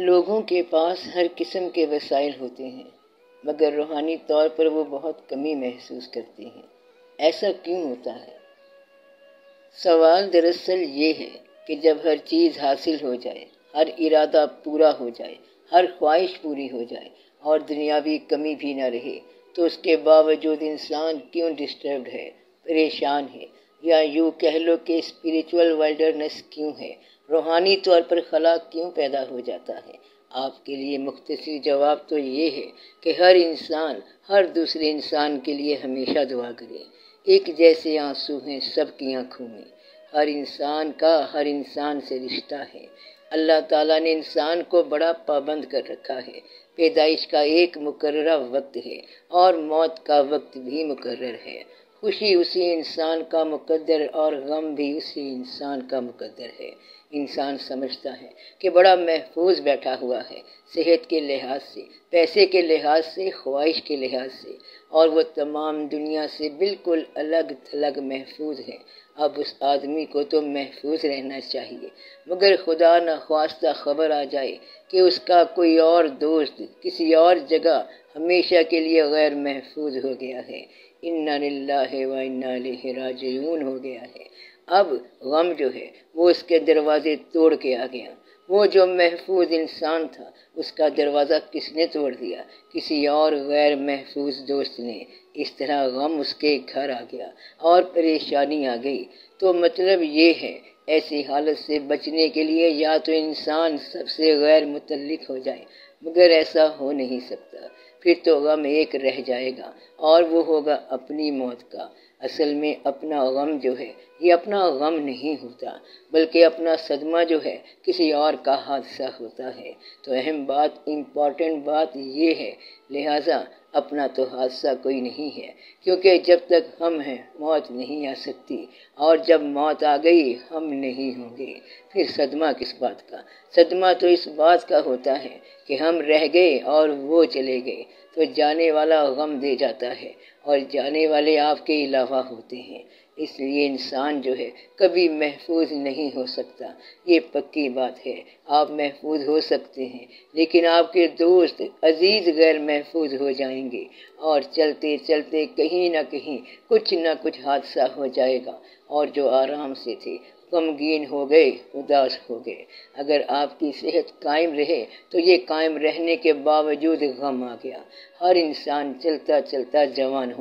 لوگوں کے پاس ہر قسم کے وسائل ہوتے ہیں، مگر روحانی طور پر وہ بہت کمی محسوس کرتے ہیں۔ ایسا کیوں ہوتا ہے؟ سوال دراصل یہ ہے کہ جب ہر چیز حاصل ہو جائے، ہر ارادہ پورا ہو جائے، ہر خواہش پوری ہو جائے اور دنیاوی کمی بھی نہ رہے، تو اس کے باوجود انسان کیوں ڈسٹربڈ ہے، پریشان ہے، یا یوں کہہ لو کہ اسپریچول وائلڈرنس کیوں ہے، روحانی طور پر خلا کیوں پیدا ہو جاتا ہے؟ آپ کے لیے مختصر جواب تو یہ ہے کہ ہر انسان ہر دوسرے انسان کے لیے ہمیشہ دعا کرے۔ ایک جیسے آنسو ہیں سب کی آنکھوں میں، ہر انسان کا ہر انسان سے رشتہ ہے۔ اللہ تعالیٰ نے انسان کو بڑا پابند کر رکھا ہے۔ پیدائش کا ایک مقررہ وقت ہے اور موت کا وقت بھی مقرر ہے۔ خوشی اسی انسان کا مقدر اور غم بھی اسی انسان کا مقدر ہے۔ انسان سمجھتا ہے کہ بڑا محفوظ بیٹھا ہوا ہے، صحت کے لحاظ سے، پیسے کے لحاظ سے، خواہش کے لحاظ سے، اور وہ تمام دنیا سے بالکل الگ تھلگ محفوظ ہے۔ اب اس آدمی کو تو محفوظ رہنا چاہیے، مگر خدا نخواستہ خبر آ جائے کہ اس کا کوئی اور دوست کسی اور جگہ ہمیشہ کے لیے غیر محفوظ ہو گیا ہے، انا للہ و انا الیہ راجعون ہو گیا ہے۔ اب غم جو ہے وہ اس کے دروازے توڑ کے آ گیا۔ وہ جو محفوظ انسان تھا اس کا دروازہ کس نے توڑ دیا؟ کسی اور غیر محفوظ دوست نے۔ اس طرح غم اس کے گھر آ گیا اور پریشانی آ گئی۔ تو مطلب یہ ہے ایسی حالت سے بچنے کے لیے یا تو انسان سب سے غیر متعلق ہو جائے، مگر ایسا ہو نہیں سکتا۔ پھر تو غم ایک رہ جائے گا اور وہ ہوگا اپنی موت کا۔ اصل میں اپنا غم جو ہے یہ اپنا غم نہیں ہوتا، بلکہ اپنا صدمہ جو ہے کسی اور کا حادثہ ہوتا ہے۔ تو اہم بات، امپورٹنٹ بات یہ ہے، لہٰذا اپنا تو حادثہ کوئی نہیں ہے، کیونکہ جب تک ہم ہیں موت نہیں آ سکتی، اور جب موت آ گئی ہم نہیں ہوں گے۔ پھر صدمہ کس بات کا؟ صدمہ تو اس بات کا ہوتا ہے کہ ہم رہ گئے اور وہ چلے گئے، تو جانے والا غم دے جاتا ہے اور جانے والے آپ کے علاوہ ہوتے ہیں۔ اس لیے انسان جو ہے کبھی محفوظ نہیں ہو سکتا، یہ پکی بات ہے۔ آپ محفوظ ہو سکتے ہیں لیکن آپ کے دوست عزیز غیر محفوظ ہو جائیں گے، اور چلتے چلتے کہیں نہ کہیں کچھ نہ کچھ حادثہ ہو جائے گا، اور جو آرام سے تھے غمگین ہو گئے، اداس ہو گئے۔ اگر آپ کی صحت قائم رہے تو یہ قائم رہنے کے باوجود غم آ گیا۔ ہر انسان چلتا چلتا جوان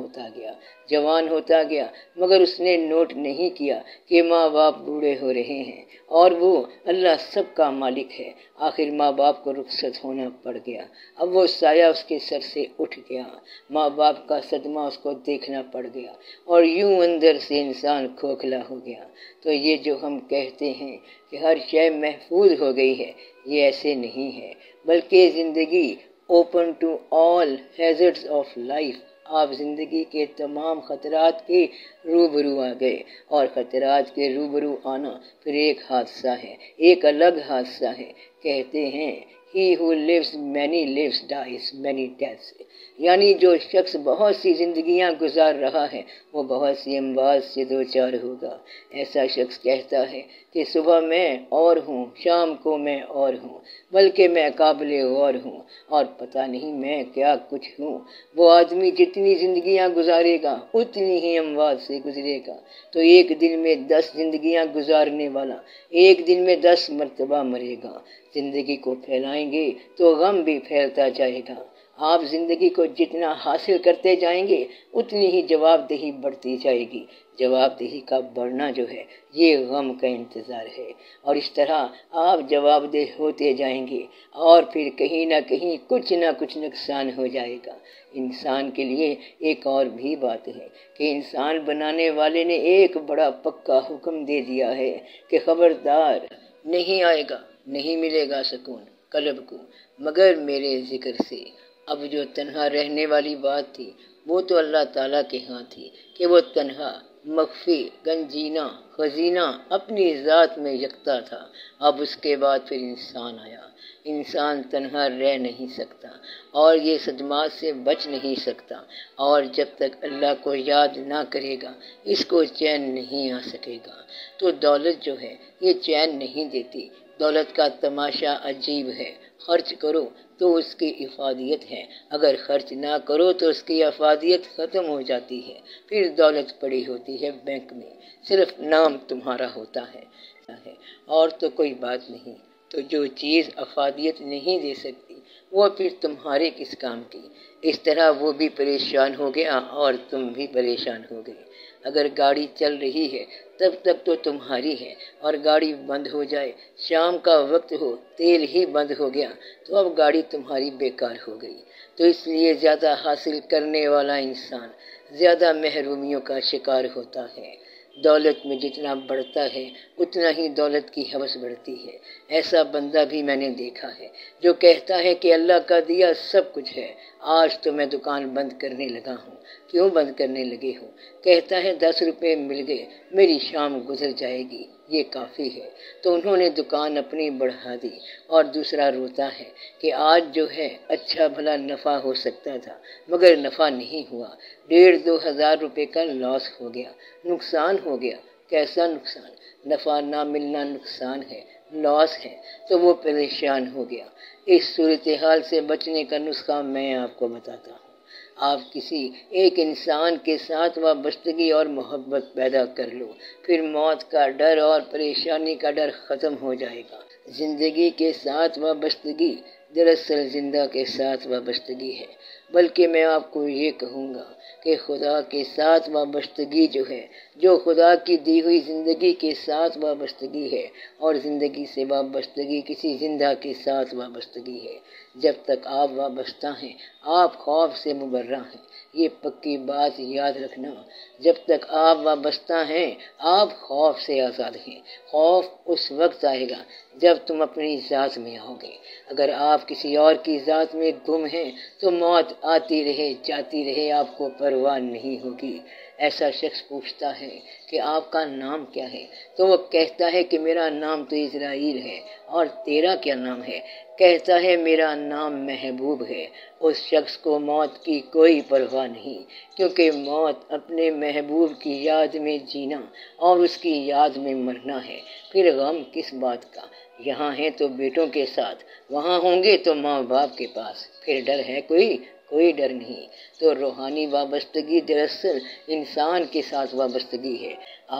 ہوتا گیا، مگر اس نے نوٹ نہیں کیا کہ ماں باپ بوڑھے ہو رہے ہیں اور وہ اللہ سب کا مالک ہے۔ آخر ماں باپ کو رخصت ہونا پڑ گیا، اب وہ سایہ اس کے سر سے اٹھ گیا، ماں باپ کا صدمہ اس کو دیکھنا پڑ گیا، اور یوں اندر سے انسان کھوکھلا ہو گیا۔ تو یہ جو ہم کہتے ہیں کہ ہر شے محفوظ ہو گئی ہے، یہ ایسے نہیں ہے، بلکہ زندگی open to all hazards of life, آپ زندگی کے تمام خطرات کے روبرو آ گئے، اور خطرات کے روبرو آنا پھر ایک حادثہ ہے، ایک الگ حادثہ ہے۔ کہتے ہیں he who lives many lives dies many deaths، یعنی جو شخص بہت سی زندگیاں گزار رہا ہے وہ بہت سی اموات سے دوچار ہوگا۔ ایسا شخص کہتا ہے کہ صبح میں اور ہوں، شام کو میں اور ہوں، بلکہ میں قابل غور ہوں، اور پتہ نہیں میں کیا کچھ ہوں۔ وہ آدمی جتنی زندگیاں گزارے گا اتنی ہی اموات سے گزرے گا۔ تو ایک دن میں 10 زندگیاں گزارنے والا ایک دن میں 10 مرتبہ مرے گا۔ زندگی کو پھیلائیں گے تو غم بھی پھیلتا جائے گا۔ آپ زندگی کو جتنا حاصل کرتے جائیں گے اتنی ہی جواب دہی بڑھتی جائے گی۔ جواب دہی کا بڑھنا جو ہے یہ غم کا انتظار ہے، اور اس طرح آپ جواب دہ ہوتے جائیں گے، اور پھر کہیں نہ کہیں کچھ نہ کچھ نقصان ہو جائے گا۔ انسان کے لیے ایک اور بھی بات ہے کہ انسان بنانے والے نے ایک بڑا پکا حکم دے دیا ہے کہ خبردار، نہیں آئے گا، نہیں ملے گا سکون قلب کو مگر میرے ذکر سے۔ اب جو تنہا رہنے والی بات تھی وہ تو اللہ تعالیٰ کے ہاں تھی کہ وہ تنہا، مخفی، گنجینہ، خزینہ اپنی ذات میں یکتا تھا۔ اب اس کے بعد پھر انسان آیا۔ انسان تنہا رہ نہیں سکتا اور یہ صدمات سے بچ نہیں سکتا، اور جب تک اللہ کو یاد نہ کرے گا اس کو چین نہیں آ سکے گا۔ تو دولت جو ہے یہ چین نہیں دیتی، دولت کا تماشا عجیب ہے، خرچ کرو تو اس کی افادیت ہے، اگر خرچ نہ کرو تو اس کی افادیت ختم ہو جاتی ہے، پھر دولت پڑی ہوتی ہے بینک میں، صرف نام تمہارا ہوتا ہے اور تو کوئی بات نہیں۔ تو جو چیز افادیت نہیں دے سکتی وہ پھر تمہارے کس کام کی؟ اس طرح وہ بھی پریشان ہو گیا اور تم بھی پریشان ہو گئے۔ اگر گاڑی چل رہی ہے تب تک تو تمہاری ہے، اور گاڑی بند ہو جائے، شام کا وقت ہو، تیل ہی بند ہو گیا تو اب گاڑی تمہاری بیکار ہو گئی۔ تو اس لیے زیادہ حاصل کرنے والا انسان زیادہ محرومیوں کا شکار ہوتا ہے۔ دولت میں جتنا بڑھتا ہے اتنا ہی دولت کی ہوس بڑھتی ہے۔ ایسا بندہ بھی میں نے دیکھا ہے جو کہتا ہے کہ اللہ کا دیا سب کچھ ہے، آج تو میں دکان بند کرنے لگا ہوں۔ کیوں بند کرنے لگے ہو؟ کہتا ہے 10 روپے مل گئے، میری شام گزر جائے گی، یہ کافی ہے۔ تو انہوں نے دکان اپنی بڑھا دی، اور دوسرا روتا ہے کہ آج جو ہے اچھا بھلا نفع ہو سکتا تھا مگر نفع نہیں ہوا، 1,500-2,000 روپے کا لاس ہو گیا، نقصان ہو گیا۔ کیسا نقصان؟ نفع نہ ملنا نقصان ہے، لاس ہے۔ تو وہ پریشان ہو گیا۔ اس صورتحال سے بچنے کا نسخہ میں آپ کو بتاتا ہوں۔ آپ کسی ایک انسان کے ساتھ وابستگی اور محبت پیدا کر لو، پھر موت کا ڈر اور پریشانی کا ڈر ختم ہو جائے گا۔ زندگی کے ساتھ وابستگی دراصل زندہ کے ساتھ وابستگی ہے، بلکہ میں آپ کو یہ کہوں گا کہ خدا کے ساتھ وابستگی جو ہے، جو خدا کی دی ہوئی زندگی کے ساتھ وابستگی ہے، اور زندگی سے وابستگی کسی زندہ کے ساتھ وابستگی ہے۔ جب تک آپ وابستہ ہیں آپ خوف سے مبرہ ہیں، یہ پکی بات یاد رکھنا۔ جب تک آپ وابستہ ہیں آپ خوف سے آزاد ہیں۔ خوف اس وقت آئے گا جب تم اپنی ذات میں آؤ گے۔ اگر آپ کسی اور کی ذات میں گم ہیں تو موت آتی رہے جاتی رہے، آپ کو پرواہ نہیں ہوگی۔ ایسا شخص پوچھتا ہے کہ آپ کا نام کیا ہے؟ تو وہ کہتا ہے کہ میرا نام تو اسرائیل ہے، اور تیرا کیا نام ہے؟ کہتا ہے میرا نام محبوب ہے۔ اس شخص کو موت کی کوئی پرواہ نہیں، کیونکہ موت اپنے محبوب کی یاد میں جینا اور اس کی یاد میں مرنا ہے۔ پھر غم کس بات کا؟ یہاں ہیں تو بیٹوں کے ساتھ، وہاں ہوں گے تو ماں باپ کے پاس، پھر ڈر ہے کوئی ڈر نہیں۔ تو روحانی وابستگی دراصل انسان کے ساتھ وابستگی ہے۔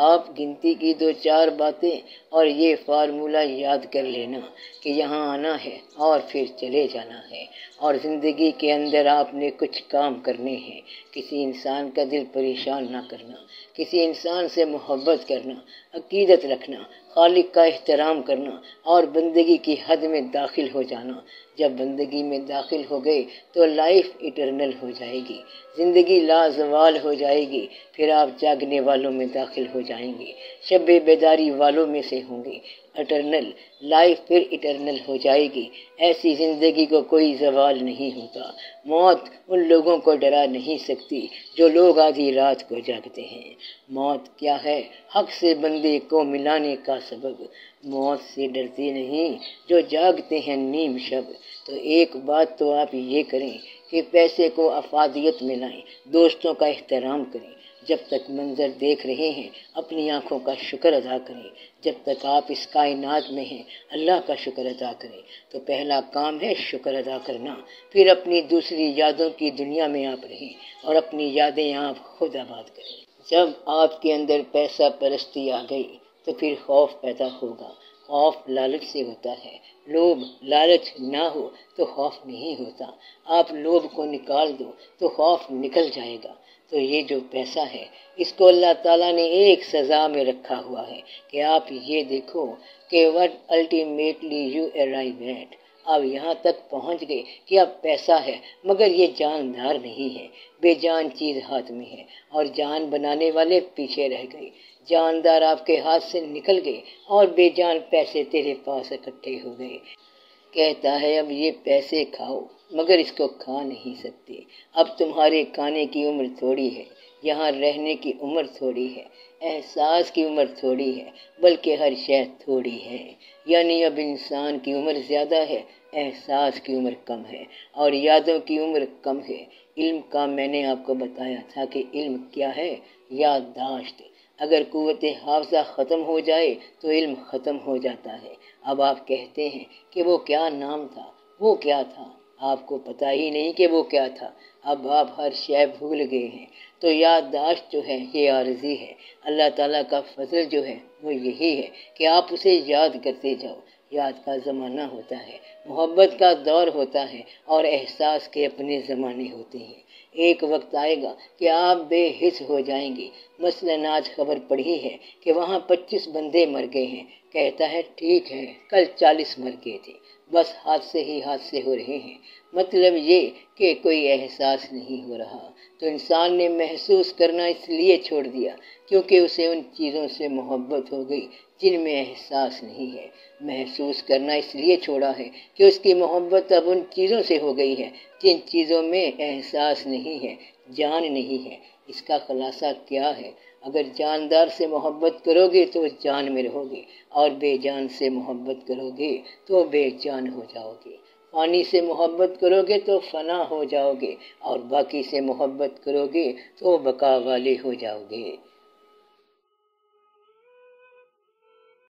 آپ گنتی کی 2-4 باتیں اور یہ فارمولہ یاد کر لینا کہ یہاں آنا ہے اور پھر چلے جانا ہے، اور زندگی کے اندر آپ نے کچھ کام کرنے ہیں۔ کسی انسان کا دل پریشان نہ کرنا، کسی انسان سے محبت کرنا، عقیدت رکھنا، خالق کا احترام کرنا، اور بندگی کی حد میں داخل ہو جانا۔ جب بندگی میں داخل ہو گئے تو لائف ایٹرنل ہو جائے گی، زندگی لازوال ہو جائے گی۔ پھر آپ جاگنے والوں میں داخل ہو جائیں گے، شب بیداری والوں میں سے ہوں گے۔ ایٹرنل لائف پھر ایٹرنل ہو جائے گی۔ ایسی زندگی کو کوئی زوال نہیں ہوتا۔ موت ان لوگوں کو ڈرا نہیں سکتی جو لوگ آدھی رات کو جاگتے ہیں۔ موت کیا ہے؟ حق سے بندے کو ملانے کا سبب۔ موت سے ڈرتے نہیں جو جاگتے ہیں نیم شب۔ تو ایک بات تو آپ یہ کریں کہ پیسے کو افادیت میں لائیں، دوستوں کا احترام کریں۔ جب تک منظر دیکھ رہے ہیں اپنی آنکھوں کا شکر ادا کریں۔ جب تک آپ اس کائنات میں ہیں اللہ کا شکر ادا کریں۔ تو پہلا کام ہے شکر ادا کرنا، پھر اپنی دوسری یادوں کی دنیا میں آپ رہیں اور اپنی یادیں آپ خود آباد کریں۔ جب آپ کے اندر پیسہ پرستی آ گئی تو پھر خوف پیدا ہوگا۔ خوف لالچ سے ہوتا ہے، لوبھ لالچ نہ ہو تو خوف نہیں ہوتا۔ آپ لوبھ کو نکال دو تو خوف نکل جائے گا۔ تو یہ جو پیسہ ہے اس کو اللہ تعالیٰ نے ایک سزا میں رکھا ہوا ہے کہ آپ یہ دیکھو کہ what ultimately you arrive at۔ آپ یہاں تک پہنچ گئے کہ اب پیسہ ہے مگر یہ جاندار نہیں ہے، بے جان چیز ہاتھ میں ہے، اور جان بنانے والے پیچھے رہ گئے۔ جاندار آپ کے ہاتھ سے نکل گئے اور بے جان پیسے تیرے پاس اکٹھے ہو گئے۔ کہتا ہے اب یہ پیسے کھاؤ مگر اس کو کھا نہیں سکتے۔ اب تمہارے کھانے کی عمر تھوڑی ہے، یہاں رہنے کی عمر تھوڑی ہے، احساس کی عمر تھوڑی ہے، بلکہ ہر شے تھوڑی ہے۔ یعنی اب انسان کی عمر زیادہ ہے، احساس کی عمر کم ہے، اور یادوں کی عمر کم ہے۔ علم کا میں نے آپ کو بتایا تھا کہ علم کیا ہے؟ یادداشت۔ اگر قوت حافظہ ختم ہو جائے تو علم ختم ہو جاتا ہے۔ اب آپ کہتے ہیں کہ وہ کیا نام تھا، وہ کیا تھا، آپ کو پتہ ہی نہیں کہ وہ کیا تھا۔ اب آپ ہر شے بھول گئے ہیں۔ تو یادداشت جو ہے یہ عارضی ہے۔ اللہ تعالیٰ کا فضل جو ہے وہ یہی ہے کہ آپ اسے یاد کرتے جاؤ۔ یاد کا زمانہ ہوتا ہے، محبت کا دور ہوتا ہے، اور احساس کے اپنے زمانے ہوتے ہیں۔ ایک وقت آئے گا کہ آپ بے حس ہو جائیں گے۔ مثلاً آج خبر پڑھی ہے کہ وہاں 25 بندے مر گئے ہیں۔ کہتا ہے ٹھیک ہے، کل 40 مر گئے تھے، بس حادثے ہی حادثے ہو رہے ہیں۔ مطلب یہ کہ کوئی احساس نہیں ہو رہا۔ تو انسان نے محسوس کرنا اس لیے چھوڑ دیا کیونکہ اسے ان چیزوں سے محبت ہو گئی جن میں احساس نہیں ہے۔ محسوس کرنا اس لیے چھوڑا ہے کہ اس کی محبت اب ان چیزوں سے ہو گئی ہے جن چیزوں میں احساس نہیں ہے، جان نہیں ہے۔ اس کا خلاصہ کیا ہے؟ اگر جاندار سے محبت کرو گے تو جان میں رہو گے، اور بے جان سے محبت کرو گے تو بے جان ہو جاؤ گے۔ فانی سے محبت کرو گے تو فنا ہو جاؤ گے، اور باقی سے محبت کرو گے تو بقا والے ہو جاؤ گے۔